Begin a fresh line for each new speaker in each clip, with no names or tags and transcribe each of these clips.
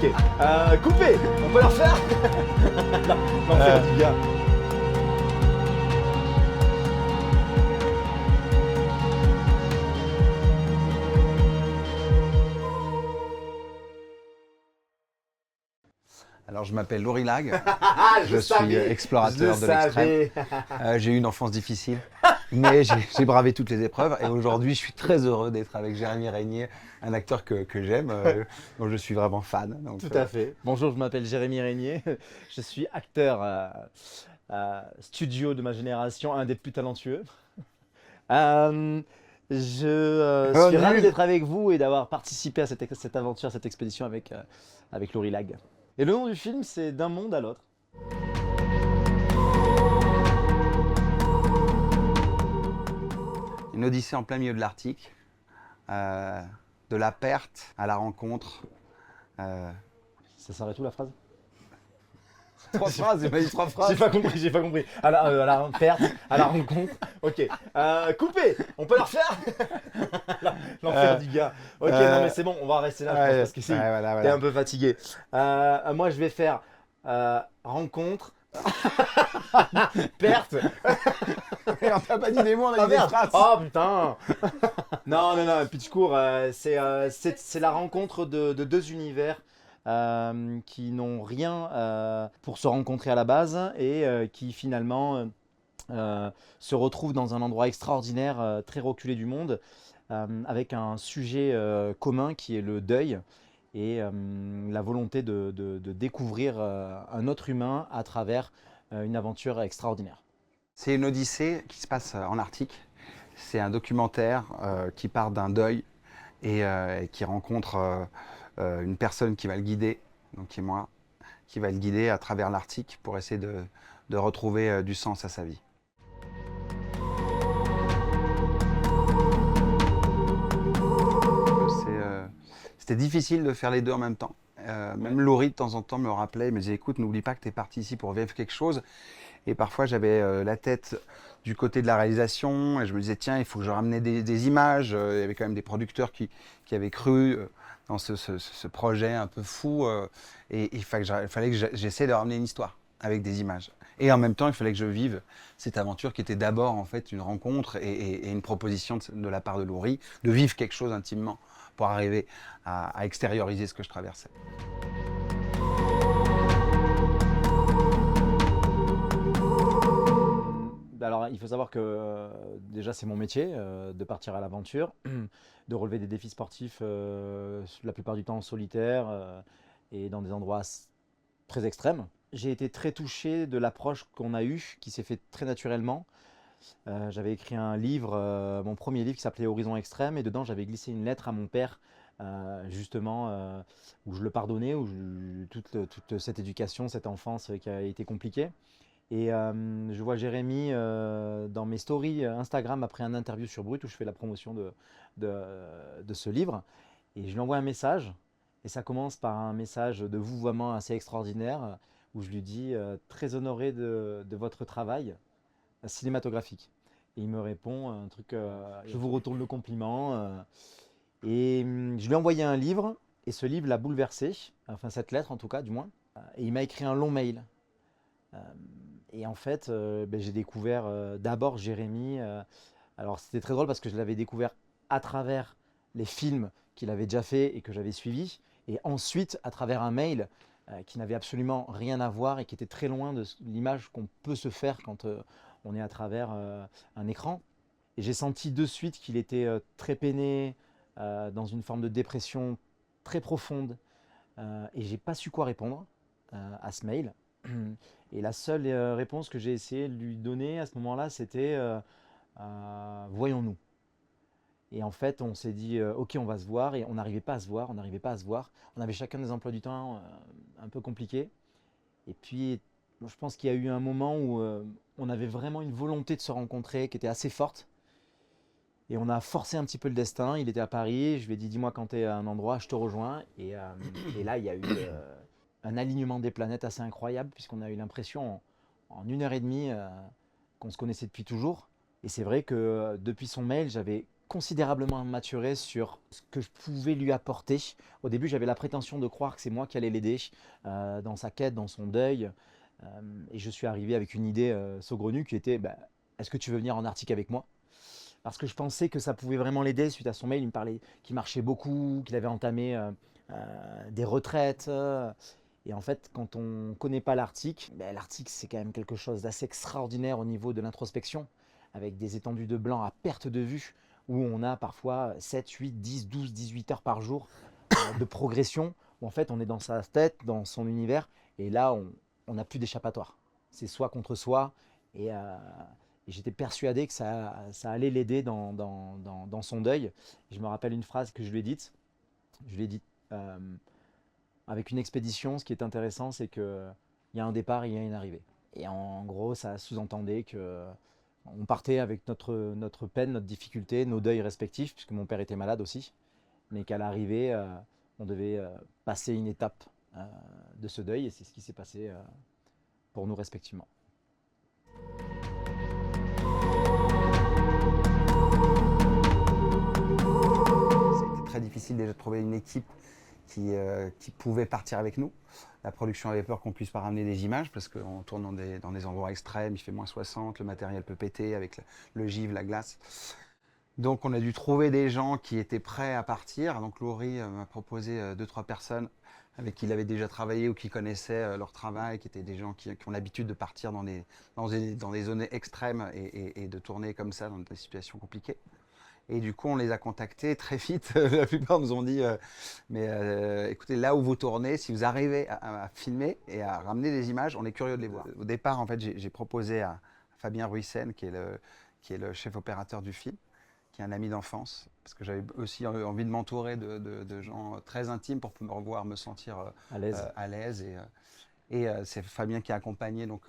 Ok. Coupé. On peut leur faire. L'enfer du gars.
Alors, je m'appelle Laurie Lag,
Ah,
je suis explorateur de l'extrême.
l'extrême.
J'ai eu une enfance difficile, mais j'ai bravé toutes les épreuves. Et aujourd'hui, je suis très heureux d'être avec Jérémy Régnier, un acteur que j'aime, dont je suis vraiment fan. Donc,
Tout à fait. Bonjour, je m'appelle Jérémy Régnier. Je suis acteur studio de ma génération, un des plus talentueux. Je
Oh,
suis ravi
nul.
d'être avec vous et d'avoir participé à cette aventure, cette expédition avec Laurie Lag. Et le nom du film, c'est D'un monde à l'autre.
Une odyssée en plein milieu de l'Arctique, de la perte à la rencontre.
Ça s'arrête où la phrase?
Trois phrases, il m'a dit trois
J'ai
phrases.
pas compris, j'ai pas compris. À la perte, à la rencontre. Ok. Coupé. On peut leur faire. L'enfer du gars. Ok, non mais c'est bon, on va rester là, je pense, parce que
Ouais, voilà,
t'es
voilà.
un peu fatigué. Moi, je vais faire rencontre, perte.
Et on t'a pas dit des mots, on a
Ah
dit des
merde.
phrases.
Oh putain. Non, pitch court. C'est la rencontre de deux univers. Qui n'ont rien pour se rencontrer à la base et qui finalement se retrouvent dans un endroit extraordinaire, très reculé du monde, avec un sujet commun qui est le deuil et la volonté de découvrir un autre humain à travers une aventure extraordinaire.
C'est une odyssée qui se passe en Arctique. C'est un documentaire qui part d'un deuil et qui rencontre une personne qui va le guider, donc qui est moi, qui va le guider à travers l'Arctique pour essayer de retrouver du sens à sa vie. C'était difficile de faire les deux en même temps. Même Laurie, de temps en temps, me rappelait, me disait, écoute, n'oublie pas que tu es parti ici pour vivre quelque chose. Et parfois, j'avais la tête du côté de la réalisation et je me disais, tiens, il faut que je ramène des images. Il y avait quand même des producteurs qui avaient cru dans ce projet un peu fou. Et il fallait que j'essaie de ramener une histoire avec des images. Et en même temps, il fallait que je vive cette aventure qui était d'abord en fait une rencontre et une proposition de la part de Laurie de vivre quelque chose intimement pour arriver à extérioriser ce que je traversais.
Alors, il faut savoir que déjà, c'est mon métier de partir à l'aventure, de relever des défis sportifs, la plupart du temps en solitaire et dans des endroits très extrêmes. J'ai été très touché de l'approche qu'on a eue, qui s'est fait très naturellement. J'avais écrit un livre, mon premier livre qui s'appelait Horizon Extrême, et dedans, j'avais glissé une lettre à mon père, justement, où je le pardonnais, toute cette éducation, cette enfance qui a été compliquée. Et je vois Jérémy dans mes stories Instagram après un interview sur Brut où je fais la promotion de ce livre. Et je lui envoie un message. Et ça commence par un message de vouvoiement assez extraordinaire où je lui dis très honoré de votre travail cinématographique. Et il me répond un truc je vous retourne le compliment. Et je lui ai envoyé un livre. Et ce livre l'a bouleversé. Enfin, cette lettre en tout cas, du moins. Et il m'a écrit un long mail. Et en fait, j'ai découvert d'abord Jérémy. Alors c'était très drôle parce que je l'avais découvert à travers les films qu'il avait déjà fait et que j'avais suivis. Et ensuite à travers un mail qui n'avait absolument rien à voir et qui était très loin de l'image qu'on peut se faire quand on est à travers un écran. Et j'ai senti de suite qu'il était très peiné, dans une forme de dépression très profonde. Et j'ai pas su quoi répondre à ce mail. Et la seule réponse que j'ai essayé de lui donner à ce moment-là, c'était voyons-nous. Et en fait, on s'est dit ok, on va se voir, et on n'arrivait pas à se voir, on n'arrivait pas à se voir. On avait chacun des emplois du temps un peu compliqués. Et puis, je pense qu'il y a eu un moment où on avait vraiment une volonté de se rencontrer qui était assez forte. Et on a forcé un petit peu le destin. Il était à Paris, je lui ai dit dis-moi quand tu es à un endroit, je te rejoins. Et là, il y a eu un alignement des planètes assez incroyable, puisqu'on a eu l'impression en 1 heure et demie qu'on se connaissait depuis toujours. Et c'est vrai que depuis son mail, j'avais considérablement maturé sur ce que je pouvais lui apporter. Au début, j'avais la prétention de croire que c'est moi qui allais l'aider dans sa quête, dans son deuil. Et je suis arrivé avec une idée saugrenue qui était bah, est-ce que tu veux venir en Arctique avec moi? Parce que je pensais que ça pouvait vraiment l'aider. Suite à son mail, il me parlait qu'il marchait beaucoup, qu'il avait entamé des retraites. Et en fait, quand on ne connaît pas l'Arctique, ben, l'Arctique c'est quand même quelque chose d'assez extraordinaire au niveau de l'introspection, avec des étendues de blanc à perte de vue, où on a parfois 7, 8, 10, 12, 18 heures par jour de progression, où en fait on est dans sa tête, dans son univers, et là on n'a plus d'échappatoire. C'est soi contre soi, et, euh, et j'étais persuadé que ça allait l'aider dans son deuil. Et je me rappelle une phrase que je lui ai dite. Je lui ai dit, avec une expédition, ce qui est intéressant, c'est qu'il y a un départ et il y a une arrivée. Et en gros, ça sous-entendait que on partait avec notre peine, notre difficulté, nos deuils respectifs, puisque mon père était malade aussi, mais qu'à l'arrivée, on devait passer une étape de ce deuil, et c'est ce qui s'est passé pour nous respectivement.
C'était très difficile déjà de trouver une équipe qui pouvait partir avec nous. La production avait peur qu'on ne puisse pas ramener des images parce qu'on tourne dans des endroits extrêmes, il fait -60, le matériel peut péter avec le givre, la glace. Donc on a dû trouver des gens qui étaient prêts à partir. Donc Laurie m'a proposé 2-3 personnes avec qui il avait déjà travaillé ou qui connaissaient leur travail, qui étaient des gens qui ont l'habitude de partir dans des zones extrêmes et de tourner comme ça dans des situations compliquées. Et du coup, on les a contactés très vite. La plupart nous ont dit écoutez, là où vous tournez, si vous arrivez à filmer et à ramener des images, on est curieux de les voir. Au départ, en fait, j'ai proposé à Fabien Ruissen, qui est le chef opérateur du film, qui est un ami d'enfance, parce que j'avais aussi envie de m'entourer de gens très intimes pour pouvoir me sentir à l'aise. Et c'est Fabien qui a accompagné donc,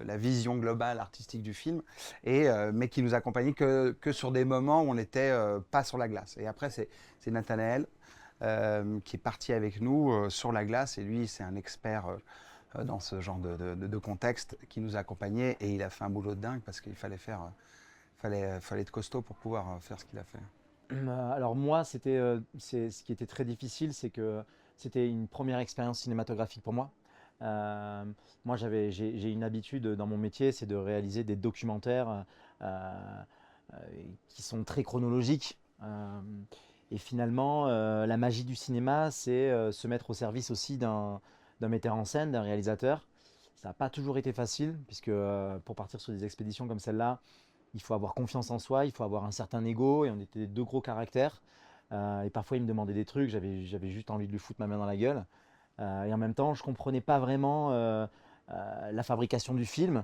la vision globale artistique du film, mais qui nous accompagnait que sur des moments où on n'était pas sur la glace. Et après, c'est Nathanaël qui est parti avec nous sur la glace, et lui, c'est un expert dans ce genre de contexte, qui nous a accompagnés, et il a fait un boulot de dingue parce qu'il fallait être costaud pour pouvoir faire ce qu'il a fait.
Alors moi, ce qui était très difficile, c'est que c'était une première expérience cinématographique pour moi. Moi, j'ai une habitude dans mon métier, c'est de réaliser des documentaires qui sont très chronologiques. Et finalement, la magie du cinéma, c'est se mettre au service aussi d'un metteur en scène, d'un réalisateur. Ça n'a pas toujours été facile, puisque pour partir sur des expéditions comme celle-là, il faut avoir confiance en soi, il faut avoir un certain ego, et on était deux gros caractères. Et parfois, il me demandait des trucs, j'avais juste envie de lui foutre ma main dans la gueule. Et en même temps, je ne comprenais pas vraiment la fabrication du film.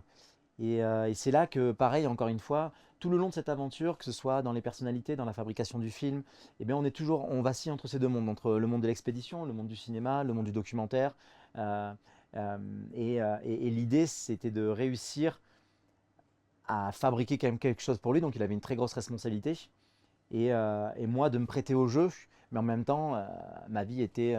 Et c'est là que, pareil, encore une fois, tout le long de cette aventure, que ce soit dans les personnalités, dans la fabrication du film, eh bien, on vacille entre ces deux mondes, entre le monde de l'expédition, le monde du cinéma, le monde du documentaire. Et l'idée, c'était de réussir à fabriquer quand même quelque chose pour lui. Donc, il avait une très grosse responsabilité. Et moi, de me prêter au jeu, mais en même temps, ma vie était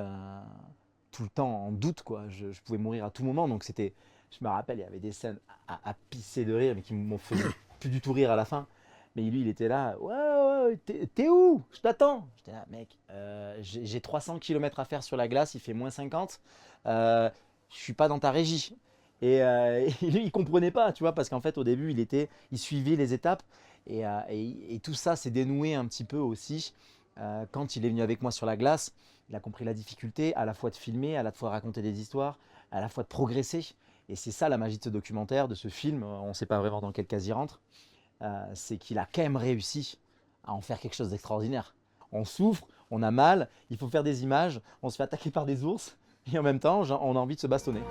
tout le temps en doute, quoi. Je pouvais mourir à tout moment, donc je me rappelle, il y avait des scènes à pisser de rire, mais qui m'ont fait plus du tout rire à la fin. Mais lui, il était là, ouais, t'es où? Je t'attends. J'étais là, mec, j'ai 300 km à faire sur la glace, il fait -50, je suis pas dans ta régie. Et lui, il comprenait pas, tu vois, parce qu'en fait, au début, il suivait les étapes, et tout ça s'est dénoué un petit peu aussi quand il est venu avec moi sur la glace. Il a compris la difficulté à la fois de filmer, à la fois de raconter des histoires, à la fois de progresser. Et c'est ça la magie de ce documentaire, de ce film. On ne sait pas vraiment dans quelle case il rentre. C'est qu'il a quand même réussi à en faire quelque chose d'extraordinaire. On souffre, on a mal, il faut faire des images, on se fait attaquer par des ours, et en même temps, on a envie de se bastonner.